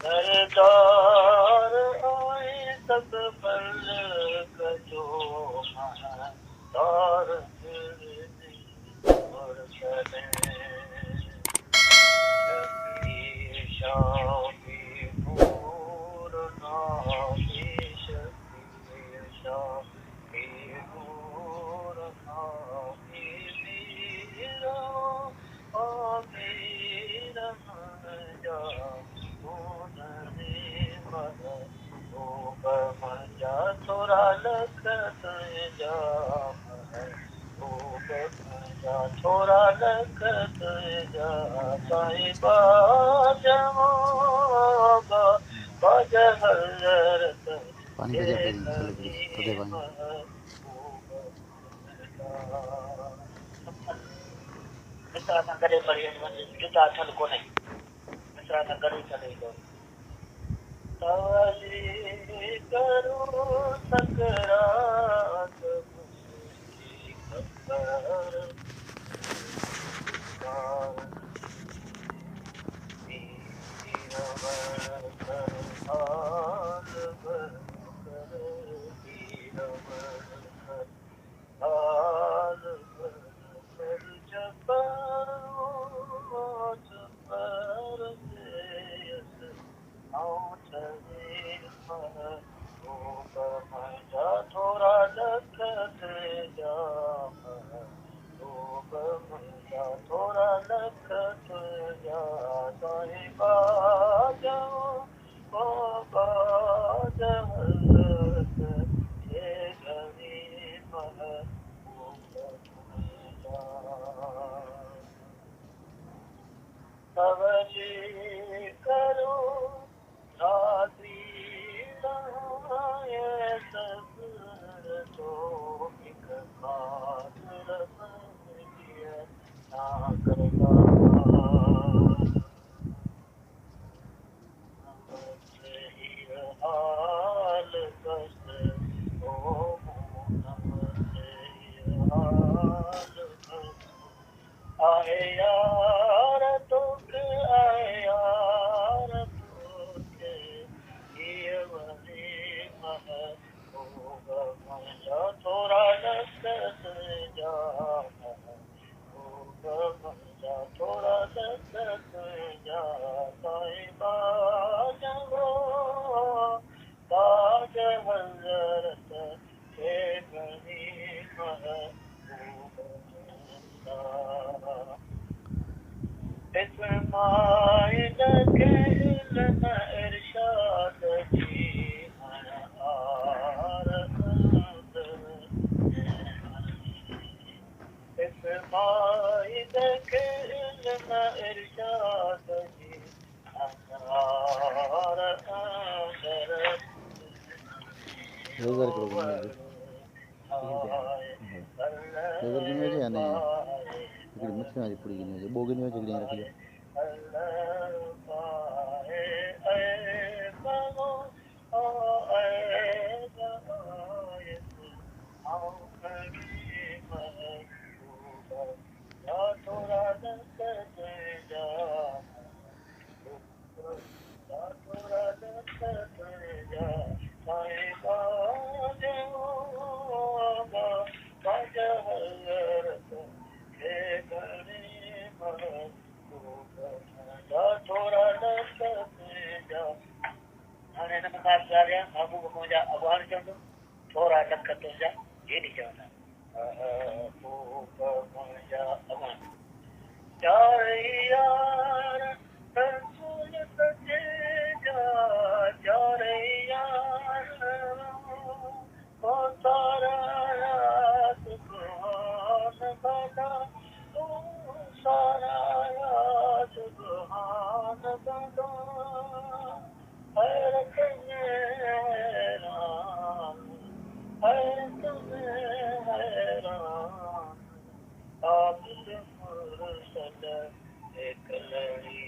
सरदार आए सब पल कजो तार और चले शाफी नूर नाफी शफी शाफी नूर नाफी मीरा आमीर जा जा थोड़ा लखत जा जा थोड़ा लखत जा साईं बाजवा बाज हज़रत पानी का जब थोड़ी थोड़ी तो दे पानी मित्रा सां गॾु पढ़ी जुदा थियणु कोन्हे मित्रा सां गॾु छॾे थो तवली करो सकरात मुझी खबर पीरवर कर हाल बर कर पीरवर कर हाल बर कर जबर जबर देस थोड़ा लखत जा थोड़ा लखत जा साईं बाज बाज हज़रत खे घणी तवली करो तो एक खातिर ना करता हाल कस ओ हाल कस आए यार तोखे आए यार तोखे ये वली महबूब मुंहिंजा थोरा लखत जा महबूब मुंहिंजा थोरा लखत जा साईं बाज हज़रत खे घणी महबूब इस्माइल के इल्म इरशाद जी इस्माइल के इल्म इरशाद जी अनार अंदर लेज़र करो लेज़र गिनी हुजे या न हिकिड़ी मच्छी वारी पूरी गिनी हुजे ॿ गिनी हुजे हिकिड़ी रखी थोरा लखत जा हेॾी चवंदा यार रसूल सचे जा यार ओ सारा रात सुभान बना ओ सारा रात सुभान बना हैरत में हैरान हैरत में हैरान आबिद मुर्सद एक लड़ी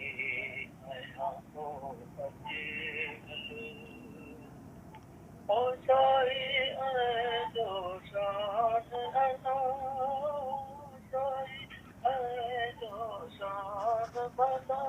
आँखों बची ओ साई आए जो शान अना साई आए जो शान बना